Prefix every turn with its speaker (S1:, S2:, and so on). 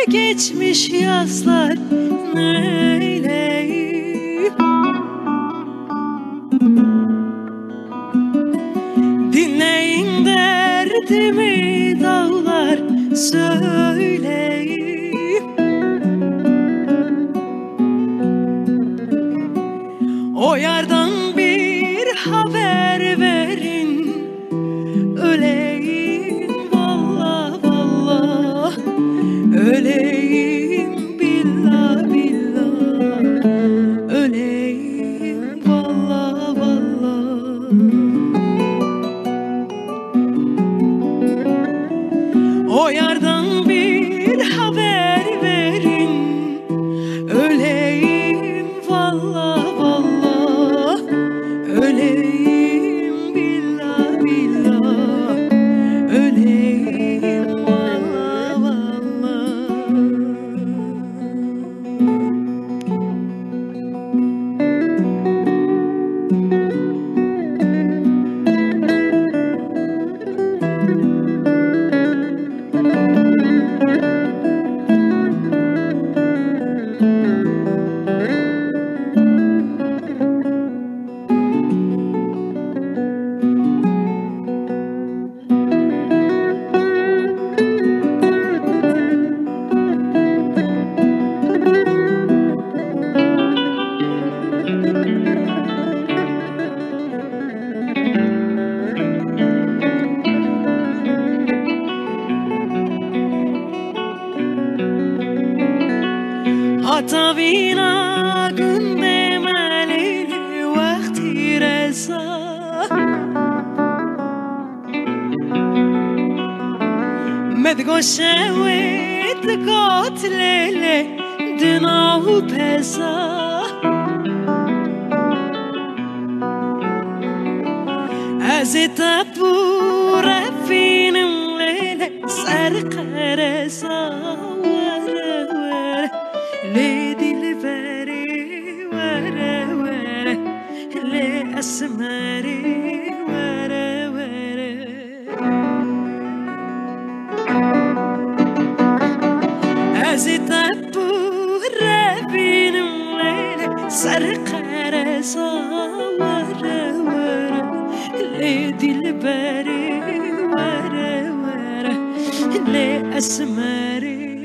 S1: geçmiş yazlar neyleyim? Dinleyin derdimi dağlar söyleyeyim. O yardan bir haber verin, öleyim vallah vallah, öleyim billah billah, öleyim vallah vallah. O yardan bir haber verin, öleyim vallah vallah, öleyim billah billah, öleyim vallah vallah. Atavina gündemeli vakti reza, medgo şevit katlele dinavu peza. Azita pura finim lele sarqareza, le dilberi wara wara, le asmari wara wara. Azita pura finim lele sarqareza, wara wara, le dilberi wara wara, le asmari.